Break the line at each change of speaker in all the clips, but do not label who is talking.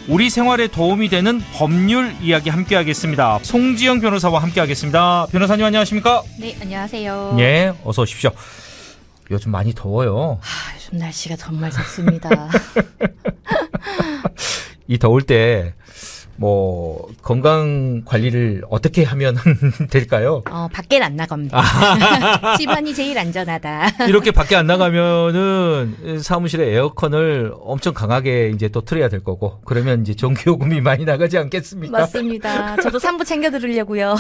우리 생활에 도움이 되는 법률 이야기 함께하겠습니다. 송지영 변호사와 함께하겠습니다. 변호사님 안녕하십니까?
네, 안녕하세요.
예, 어서 오십시오. 요즘 많이 더워요.
요즘 날씨가 정말 덥습니다.
이 더울 때 뭐 건강 관리를 어떻게 하면 될까요?
밖엔 안 나갑니다. 집안이 제일 안전하다.
이렇게 밖에 안 나가면은 사무실에 에어컨을 엄청 강하게 이제 또 틀어야 될 거고, 그러면 이제 전기요금이 많이 나가지 않겠습니까?
맞습니다. 저도 3부 챙겨 들으려고요.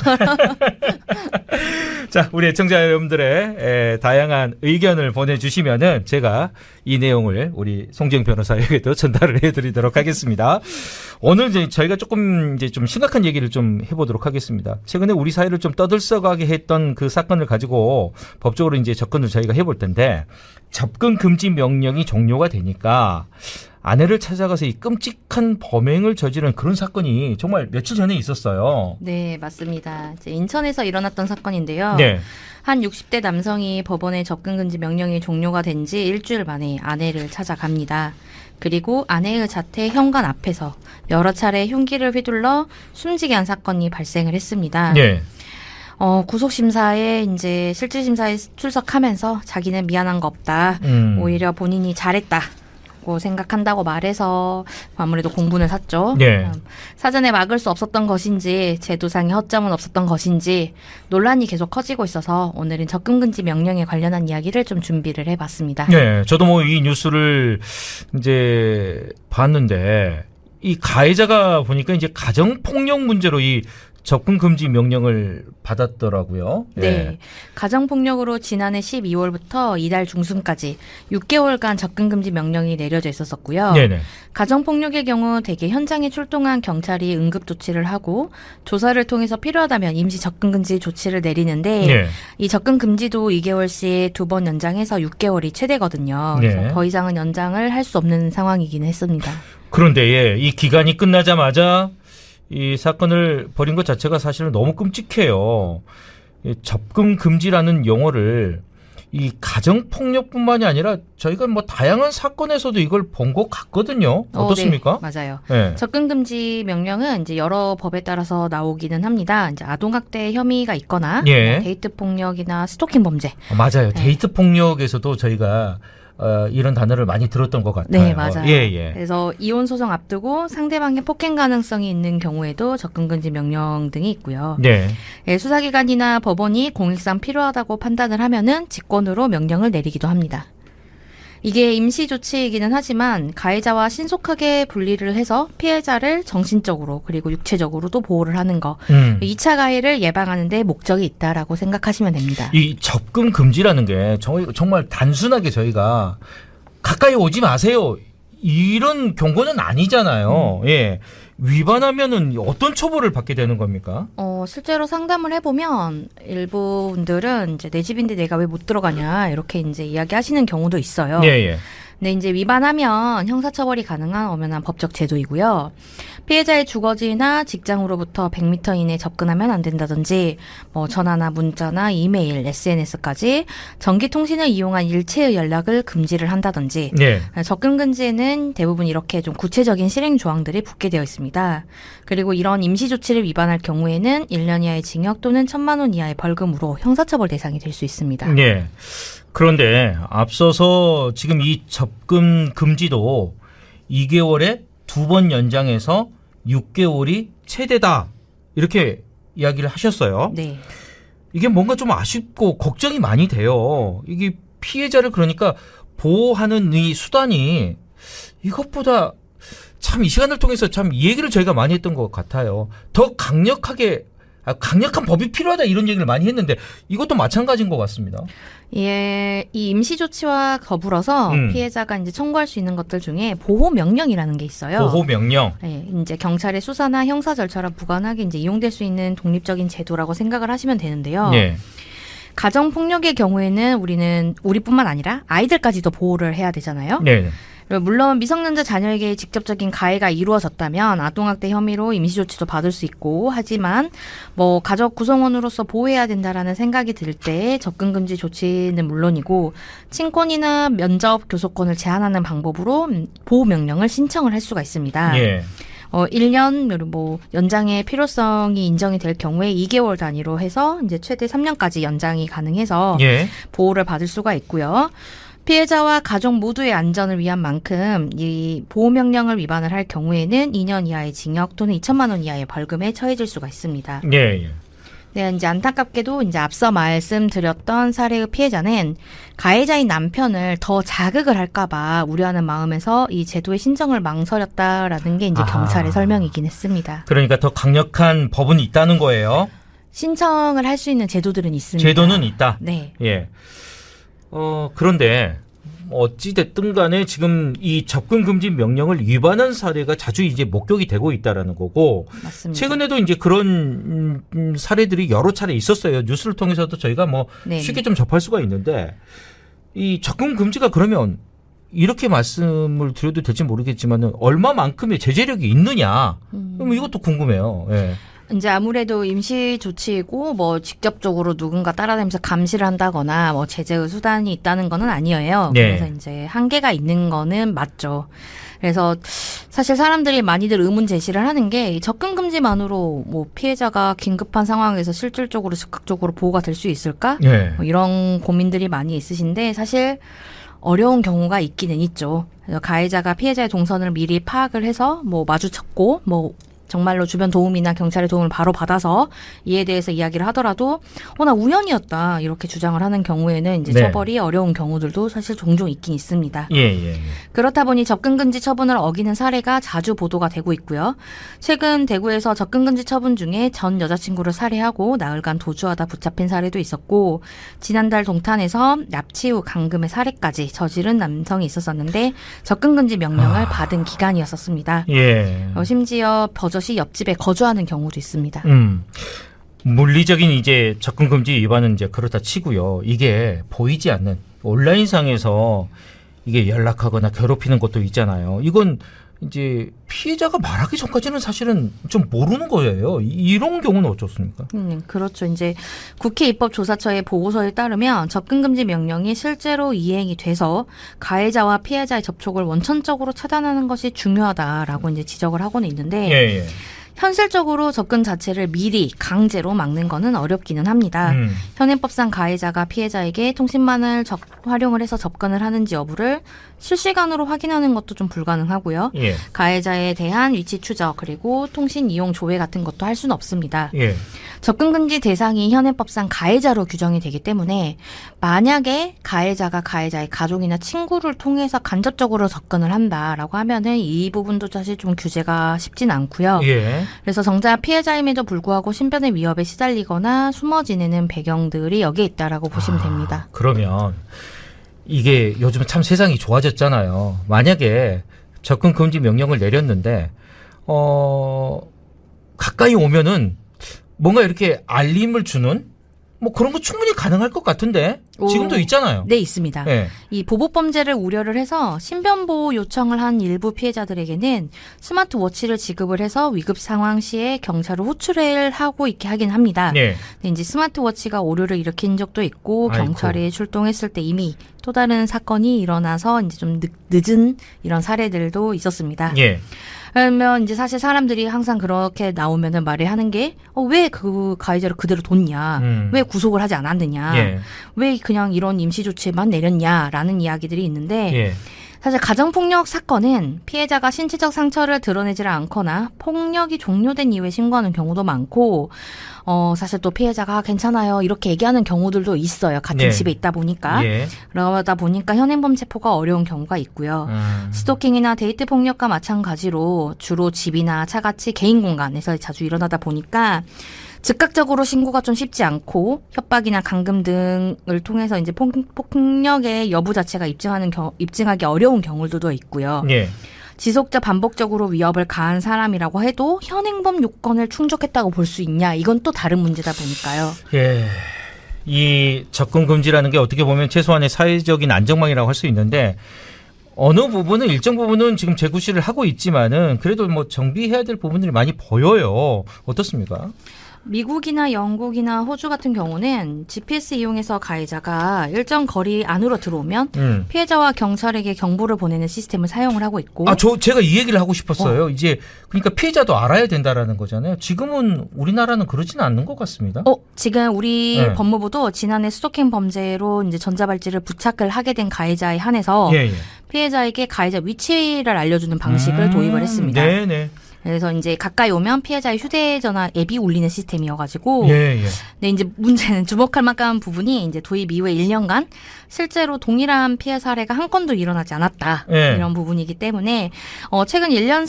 자, 우리 애청자 여러분들의 다양한 의견을 보내주시면은 제가 이 내용을 우리 송지영 변호사에게도 전달을 해드리도록 하겠습니다. 오늘 이제 저희가 조금 이제 좀 심각한 얘기를 좀 해보도록 하겠습니다. 최근에 우리 사회를 좀 떠들썩하게 했던 그 사건을 가지고 법적으로 이제 접근을 저희가 해볼 텐데, 접근 금지 명령이 종료가 되니까 아내를 찾아가서 이 끔찍한 범행을 저지른 그런 사건이 정말 며칠 전에 있었어요.
네, 맞습니다. 이제 인천에서 일어났던 사건인데요.
네.
한 60대 남성이 법원의 접근 금지 명령이 종료가 된 지 일주일 만에 아내를 찾아갑니다. 그리고 아내의 자택 현관 앞에서 여러 차례 흉기를 휘둘러 숨지게 한 사건이 발생을 했습니다.
네.
구속심사에 이제 실질심사에 출석하면서 자기는 미안한 거 없다. 오히려 본인이 잘했다고 생각한다고 말해서 아무래도 공분을 샀죠.
네.
사전에 막을 수 없었던 것인지 제도상의 허점은 없었던 것인지 논란이 계속 커지고 있어서 오늘은 접근금지 명령에 관련한 이야기를 좀 준비를 해봤습니다.
네, 저도 뭐 이 뉴스를 이제 봤는데, 이 가해자가 보니까 이제 가정폭력 문제로 이 접근 금지 명령을 받았더라고요.
네.
예.
가정폭력으로 지난해 12월부터 이달 중순까지 6개월간 접근금지 명령이 내려져 있었었고요.
네네.
가정폭력의 경우 대개 현장에 출동한 경찰이 응급조치를 하고 조사를 통해서 필요하다면 임시 접근금지 조치를 내리는데
네.
이 접근금지도 2개월씩 2번 연장해서 6개월이 최대거든요.
네.
그래서 더 이상은 연장을 할 수 없는 상황이긴 했습니다.
그런데 예, 이 기간이 끝나자마자 이 사건을 벌인 것 자체가 사실은 너무 끔찍해요. 이 접근 금지라는 용어를 이 가정폭력뿐만이 아니라 저희가 뭐 다양한 사건에서도 이걸 본 것 같거든요. 어떻습니까?
네, 맞아요.
네.
접근금지 명령은 이제 여러 법에 따라서 나오기는 합니다. 이제 아동학대 혐의가 있거나
예.
데이트 폭력이나 스토킹 범죄.
맞아요.
네.
데이트 폭력에서도 저희가 이런 단어를 많이 들었던 것 같아요.
네, 맞아요.
예.
그래서 이혼 소송 앞두고 상대방의 폭행 가능성이 있는 경우에도 접근금지 명령 등이 있고요.
네.
예, 수사기관이나 법원이 공익상 필요하다고 판단을 하면은 직권으로 명령을 내리기도 합니다. 이게 임시조치이기는 하지만 가해자와 신속하게 분리를 해서 피해자를 정신적으로 그리고 육체적으로도 보호를 하는 거. 2차 가해를 예방하는 데 목적이 있다라고 생각하시면 됩니다.
이 접근 금지라는 게 정말 단순하게 저희가 가까이 오지 마세요, 이런 경고는 아니잖아요. 예. 위반하면은 어떤 처벌을 받게 되는 겁니까?
실제로 상담을 해보면 일부 분들은 이제 내 집인데 내가 왜 못 들어가냐 이렇게 이제 이야기하시는 경우도 있어요.
예.
근데 이제 위반하면 형사처벌이 가능한 엄연한 법적 제도이고요. 피해자의 주거지나 직장으로부터 100m 이내 접근하면 안 된다든지, 뭐 전화나 문자나 이메일, SNS까지 전기통신을 이용한 일체의 연락을 금지를 한다든지,
네.
접근 금지에는 대부분 이렇게 좀 구체적인 실행 조항들이 붙게 되어 있습니다. 그리고 이런 임시 조치를 위반할 경우에는 1년 이하의 징역 또는 1,000만 원 이하의 벌금으로 형사처벌 대상이 될 수 있습니다.
네. 그런데 앞서서 지금 이 접근 금지도 2개월에 2번 연장해서 6개월이 최대다, 이렇게 이야기를 하셨어요.
네.
이게 뭔가 좀 아쉽고 걱정이 많이 돼요. 이게 피해자를 그러니까 보호하는 이 수단이 이것보다 참 이 시간을 통해서 참 이 얘기를 저희가 많이 했던 것 같아요. 더 강력한 법이 필요하다, 이런 얘기를 많이 했는데 이것도 마찬가지인 것 같습니다.
예, 이 임시 조치와 더불어서 피해자가 이제 청구할 수 있는 것들 중에 보호 명령이라는 게 있어요.
보호 명령.
예, 이제 경찰의 수사나 형사 절차랑 무관하게 이제 이용될 수 있는 독립적인 제도라고 생각을 하시면 되는데요.
네.
가정 폭력의 경우에는 우리뿐만 아니라 아이들까지도 보호를 해야 되잖아요.
네.
물론 미성년자 자녀에게 직접적인 가해가 이루어졌다면 아동학대 혐의로 임시조치도 받을 수 있고, 하지만 뭐 가족 구성원으로서 보호해야 된다라는 생각이 들 때 접근금지 조치는 물론이고 친권이나 면접 교섭권을 제한하는 방법으로 보호명령을 신청을 할 수가 있습니다.
예.
1년 그리고 뭐 연장의 필요성이 인정이 될 경우에 2개월 단위로 해서 이제 최대 3년까지 연장이 가능해서
예.
보호를 받을 수가 있고요. 피해자와 가족 모두의 안전을 위한 만큼 이 보호 명령을 위반을 할 경우에는 2년 이하의 징역 또는 2천만 원 이하의 벌금에 처해질 수가 있습니다.
예. 예.
네, 이제 안타깝게도 이제 앞서 말씀드렸던 사례의 피해자는 가해자인 남편을 더 자극을 할까봐 우려하는 마음에서 이 제도의 신청을 망설였다라는 게 이제
아하.
경찰의 설명이긴 했습니다.
그러니까 더 강력한 법은 있다는 거예요.
신청을 할 수 있는 제도들은 있습니다.
제도는 있다.
네.
예. 그런데 어찌됐든 간에 지금 이 접근 금지 명령을 위반한 사례가 자주 이제 목격이 되고 있다라는 거고,
맞습니다.
최근에도 이제 그런 사례들이 여러 차례 있었어요. 뉴스를 통해서도 저희가 뭐
네네.
쉽게 좀 접할 수가 있는데, 이 접근 금지가 그러면 이렇게 말씀을 드려도 될지 모르겠지만은 얼마만큼의 제재력이 있느냐, 그럼 이것도 궁금해요. 예.
이제 아무래도 임시 조치이고 뭐 직접적으로 누군가 따라다니면서 감시를 한다거나 뭐 제재의 수단이 있다는 거는 아니에요.
네.
그래서 이제 한계가 있는 거는 맞죠. 그래서 사실 사람들이 많이들 의문 제시를 하는 게 이 접근 금지만으로 뭐 피해자가 긴급한 상황에서 실질적으로 즉각적으로 보호가 될 수 있을까?
예.
뭐 이런 고민들이 많이 있으신데 사실 어려운 경우가 있기는 있죠. 그래서 가해자가 피해자의 동선을 미리 파악을 해서 뭐 마주쳤고 뭐 정말로 주변 도움이나 경찰의 도움을 바로 받아서 이에 대해서 이야기를 하더라도 나 우연이었다 이렇게 주장을 하는 경우에는 이제
네.
처벌이 어려운 경우들도 사실 종종 있긴 있습니다.
예.
그렇다 보니 접근금지 처분을 어기는 사례가 자주 보도가 되고 있고요. 최근 대구에서 접근금지 처분 중에 전 여자친구를 살해하고 나흘간 도주하다 붙잡힌 사례도 있었고, 지난달 동탄에서 납치 후 강금의 살해까지 저지른 남성이 있었었는데 접근금지 명령을 받은 기간이었었습니다.
예.
심지어 버젓이 옆집에 거주하는 경우도 있습니다.
물리적인 이제 접근 금지 위반은 이제 그렇다 치고요. 이게 보이지 않는 온라인상에서 이게 연락하거나 괴롭히는 것도 있잖아요. 이건 이제 피해자가 말하기 전까지는 사실은 좀 모르는 거예요. 이런 경우는 어떻습니까?
그렇죠. 이제 국회 입법조사처의 보고서에 따르면 접근금지 명령이 실제로 이행이 돼서 가해자와 피해자의 접촉을 원천적으로 차단하는 것이 중요하다라고 이제 지적을 하고는 있는데,
예.
현실적으로 접근 자체를 미리 강제로 막는 거는 어렵기는 합니다. 현행법상 가해자가 피해자에게 통신망을 활용을 해서 접근을 하는지 여부를 실시간으로 확인하는 것도 좀 불가능하고요.
예.
가해자에 대한 위치 추적 그리고 통신 이용 조회 같은 것도 할 수는 없습니다.
예.
접근 금지 대상이 현행법상 가해자로 규정이 되기 때문에 만약에 가해자가 가해자의 가족이나 친구를 통해서 간접적으로 접근을 한다라고 하면은 이 부분도 사실 좀 규제가 쉽진 않고요.
예.
그래서 정작 피해자임에도 불구하고 신변의 위협에 시달리거나 숨어 지내는 배경들이 여기에 있다라고 보시면 됩니다.
그러면 이게 요즘 참 세상이 좋아졌잖아요. 만약에 접근 금지 명령을 내렸는데 가까이 오면은 뭔가 이렇게 알림을 주는 뭐 그런 거 충분히 가능할 것 같은데 지금도 있잖아요.
네, 있습니다.
네.
이 보복범죄를 우려를 해서 신변보호 요청을 한 일부 피해자들에게는 스마트워치를 지급을 해서 위급 상황 시에 경찰을 호출을 하고 있게 하긴 합니다.
네.
근데 이제 스마트워치가 오류를 일으킨 적도 있고
아이고.
경찰이 출동했을 때 이미 또 다른 사건이 일어나서 이제 좀 늦은 이런 사례들도 있었습니다.
예.
그러면 이제 사실 사람들이 항상 그렇게 나오면은 말을 하는 게 왜 그 가해자를 그대로 뒀냐, 왜 구속을 하지 않았느냐,
예.
왜 그냥 이런 임시 조치만 내렸냐라는 이야기들이 있는데
예.
사실 가정폭력 사건은 피해자가 신체적 상처를 드러내질 않거나 폭력이 종료된 이후에 신고하는 경우도 많고 사실 또 피해자가 괜찮아요 이렇게 얘기하는 경우들도 있어요. 같은
네.
집에 있다 보니까.
예.
그러다 보니까 현행범 체포가 어려운 경우가 있고요. 스토킹이나 데이트 폭력과 마찬가지로 주로 집이나 차같이 개인 공간에서 자주 일어나다 보니까 즉각적으로 신고가 좀 쉽지 않고 협박이나 감금 등을 통해서 이제 폭력의 여부 자체가 입증하기 어려운 경우들도 있고요.
예.
지속적 반복적으로 위협을 가한 사람이라고 해도 현행범 요건을 충족했다고 볼 수 있냐? 이건 또 다른 문제다 보니까요.
예. 이 접근 금지라는 게 어떻게 보면 최소한의 사회적인 안정망이라고 할 수 있는데 어느 부분은 일정 부분은 지금 재구시를 하고 있지만은 그래도 뭐 정비해야 될 부분들이 많이 보여요. 어떻습니까?
미국이나 영국이나 호주 같은 경우는 GPS 이용해서 가해자가 일정 거리 안으로 들어오면 피해자와 경찰에게 경보를 보내는 시스템을 사용을 하고 있고.
제가 이 얘기를 하고 싶었어요. 이제 그러니까 피해자도 알아야 된다라는 거잖아요. 지금은 우리나라는 그러지는 않는 것 같습니다.
지금 우리
네.
법무부도 지난해 스토킹 범죄로 이제 전자발찌를 부착을 하게 된 가해자에 한해서
예.
피해자에게 가해자 위치를 알려주는 방식을 도입을 했습니다.
네네.
그래서 이제 가까이 오면 피해자의 휴대전화 앱이 울리는 시스템이어가지고.
예.
근데 이제 문제는 주목할 만한 부분이 이제 도입 이후에 1년간 실제로 동일한 피해 사례가 한 건도 일어나지 않았다.
예.
이런 부분이기 때문에 최근 1년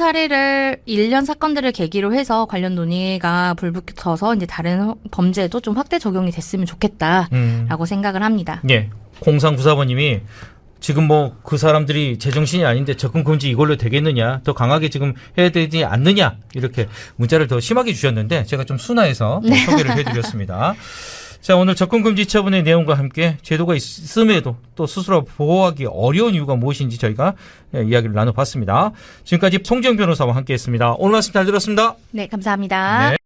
사건들을 계기로 해서 관련 논의가 불붙어서 이제 다른 범죄에도 좀 확대 적용이 됐으면 좋겠다라고 생각을 합니다.
예. 0394번님이 지금 뭐 그 사람들이 제정신이 아닌데 접근 금지 이걸로 되겠느냐, 더 강하게 지금 해야 되지 않느냐, 이렇게 문자를 더 심하게 주셨는데 제가 좀 순화해서 소개를 해드렸습니다. 자, 오늘 접근 금지 처분의 내용과 함께 제도가 있음에도 또 스스로 보호하기 어려운 이유가 무엇인지 저희가 이야기를 나눠봤습니다. 지금까지 송지영 변호사와 함께했습니다. 오늘 말씀 잘 들었습니다.
네, 감사합니다.
네.